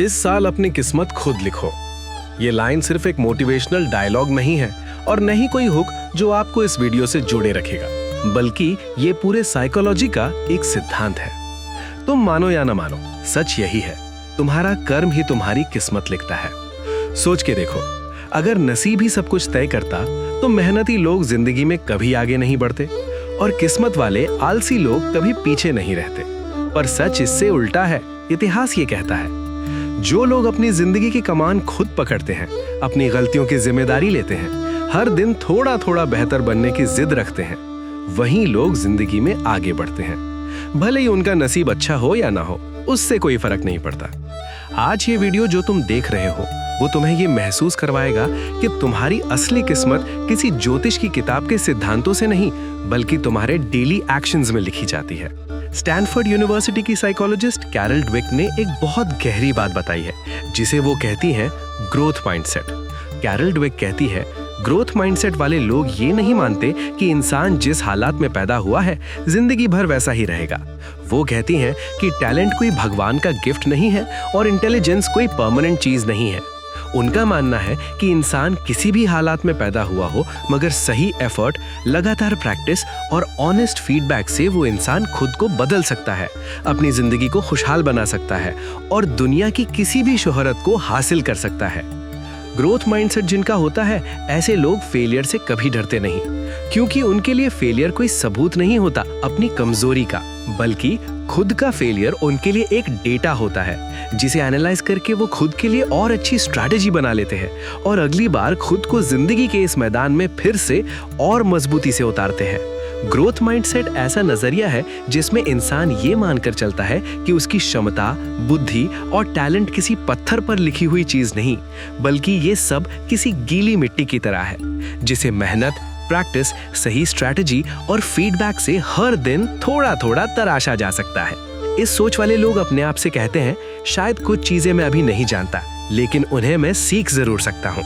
इस साल अपनी किस्मत खुद लिखो। ये लाइन सिर्फ एक मोटिवेशनल डायलॉग नहीं है और न ही कोई हुक जो आपको इस वीडियो से जोड़े रखेगा, बल्कि ये पूरे साइकोलॉजी का एक सिद्धांत है। तुम मानो या ना मानो, सच यही है, तुम्हारा कर्म ही तुम्हारी किस्मत लिखता है। सोच के देखो, अगर नसीब ही सब कुछ तय करता तो मेहनती लोग जिंदगी में कभी आगे नहीं बढ़ते और किस्मत वाले आलसी लोग कभी पीछे नहीं रहते। पर सच इससे उल्टा है। इतिहास ये कहता है, जो लोग अपनी जिंदगी की कमान खुद पकड़ते हैं, अपनी गलतियों की जिम्मेदारी लेते हैं, हर दिन थोड़ा थोड़ा बेहतर बनने की जिद रखते हैं, वहीं लोग जिंदगी में आगे बढ़ते हैं। भले ही उनका नसीब अच्छा हो या ना हो, उससे कोई फर्क नहीं पड़ता। आज ये वीडियो जो तुम देख रहे हो वो तुम्हें ये महसूस करवाएगा कि तुम्हारी असली किस्मत किसी ज्योतिष की किताब के सिद्धांतों से नहीं, बल्कि तुम्हारे डेली एक्शंस में लिखी जाती है। स्टैनफोर्ड यूनिवर्सिटी की साइकोलॉजिस्ट कैरल ड्वेक ने एक बहुत गहरी बात बताई है, जिसे वो कहती हैं ग्रोथ माइंडसेट। कैरल ड्वेक कहती है, ग्रोथ माइंडसेट वाले लोग ये नहीं मानते कि इंसान जिस हालात में पैदा हुआ है जिंदगी भर वैसा ही रहेगा। वो कहती हैं कि टैलेंट कोई भगवान का गिफ्ट नहीं है और इंटेलिजेंस कोई परमानेंट चीज नहीं है। उनका मानना है कि इंसान किसी भी हालात में पैदा हुआ हो, मगर सही एफर्ट, लगातार प्रैक्टिस और ऑनेस्ट फीडबैक से वो इंसान खुद को बदल सकता है, अपनी जिंदगी को खुशहाल बना सकता है और दुनिया की किसी भी शोहरत को हासिल कर सकता है। ग्रोथ माइंडसेट जिनका होता है, ऐसे लोग फेलियर से कभी डरते नहीं, क्योंकि उनके लिए फेलियर कोई सबूत नहीं होता अपनी कमजोरी का, बल्कि खुद का फेलियर उनके लिए एक डेटा होता है जिसे एनालाइज करके वो खुद के लिए और अच्छी स्ट्रैटेजी बना लेते हैं और अगली बार खुद को जिंदगी के इस मैदान में फिर से और मजबूती से उतारते हैं। ग्रोथ माइंडसेट ऐसा नजरिया है जिसमें इंसान ये मानकर चलता है कि उसकी क्षमता, बुद्धि और टैलेंट किसी पत्थर पर लिखी हुई चीज नहीं, बल्कि ये सब किसी गीली मिट्टी की तरह है, जिसे मेहनत, प्रैक्टिस, सही स्ट्रैटेजी और फीडबैक से हर दिन थोड़ा थोड़ा तराशा जा सकता है। इस सोच वाले लोग अपने आप से कहते हैं, शायद कुछ चीजें मैं अभी नहीं जानता, लेकिन उन्हें मैं सीख जरूर सकता हूँ।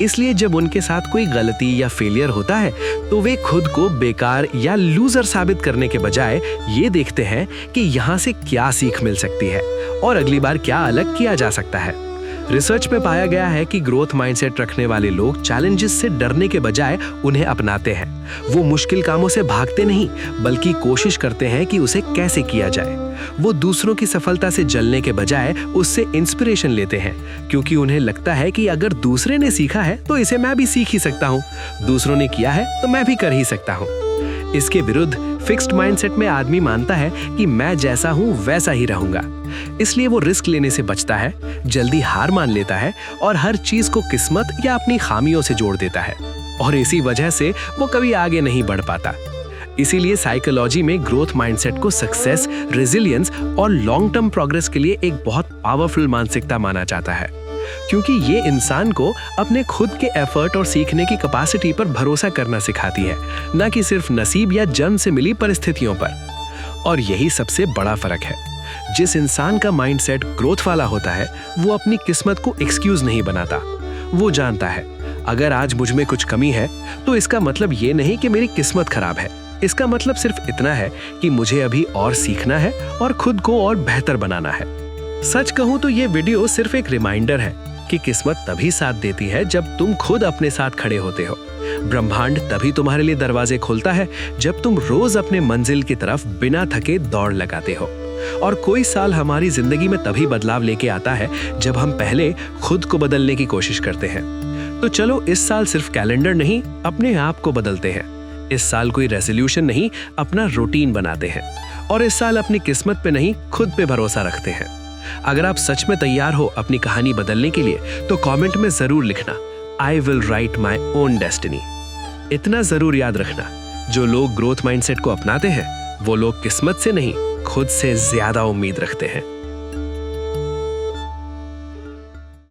इसलिए जब उनके साथ कोई गलती या फेलियर होता है तो वे खुद को बेकार या लूजर साबित करने के बजाय ये देखते हैं कि यहाँ से क्या सीख मिल सकती है और अगली बार क्या अलग किया जा सकता है। रिसर्च में पाया गया है कि ग्रोथ माइंडसेट रखने वाले लोग चैलेंजेस से डरने के बजाय उन्हें अपनाते हैं। वो मुश्किल कामों से भागते नहीं, बल्कि कोशिश करते हैं कि उसे कैसे किया जाए। वो दूसरों की सफलता से जलने के बजाय उससे इंस्पिरेशन लेते हैं, क्योंकि उन्हें लगता है कि अगर दूसरे ने सीखा है तो इसे मैं भी सीख ही सकता हूँ, दूसरों ने किया है तो मैं भी कर ही सकता हूँ। इसके विरुद्ध फिक्स्ड माइंडसेट में आदमी मानता है कि मैं जैसा हूं वैसा ही रहूंगा, इसलिए वो रिस्क लेने से बचता है, जल्दी हार मान लेता है और हर चीज को किस्मत या अपनी खामियों से जोड़ देता है और इसी वजह से वो कभी आगे नहीं बढ़ पाता। इसीलिए साइकोलॉजी में ग्रोथ माइंडसेट को सक्सेस, रेजिलियंस और लॉन्ग टर्म प्रोग्रेस के लिए एक बहुत पावरफुल मानसिकता माना जाता है, क्योंकि ये इंसान को अपने खुद के एफर्ट और सीखने की कैपेसिटी पर भरोसा करना सिखाती है, न कि सिर्फ नसीब या जन्म से मिली परिस्थितियों पर। और यही सबसे बड़ा फर्क है। जिस इंसान का माइंडसेट ग्रोथ वाला होता है, वो अपनी किस्मत को एक्सक्यूज नहीं बनाता। वो जानता है, अगर आज मुझ में कुछ कमी है तो इसका मतलब ये नहीं कि मेरी किस्मत खराब है, इसका मतलब सिर्फ इतना है कि मुझे अभी और सीखना है और खुद को और बेहतर बनाना है। सच कहूं तो ये वीडियो सिर्फ एक रिमाइंडर है कि किस्मत तभी साथ देती है जब तुम खुद अपने साथ खड़े होते हो। ब्रह्मांड तभी तुम्हारे लिए दरवाजे खोलता है जब तुम रोज अपने मंजिल की तरफ बिना थके दौड़ लगाते हो। और कोई साल हमारी जिंदगी में तभी बदलाव लेके आता है जब हम पहले खुद को बदलने की कोशिश करते हैं। तो चलो इस साल सिर्फ कैलेंडर नहीं, अपने आप को बदलते हैं। इस साल कोई रेजोल्यूशन नहीं, अपना रूटीन बनाते हैं और इस साल अपनी किस्मत पे नहीं, खुद पे भरोसा रखते हैं। अगर आप सच में तैयार हो अपनी कहानी बदलने के लिए तो कमेंट में जरूर लिखना, I will write my own destiny. इतना जरूर याद रखना, जो लोग ग्रोथ माइंडसेट को अपनाते हैं वो लोग किस्मत से नहीं, खुद से ज्यादा उम्मीद रखते हैं।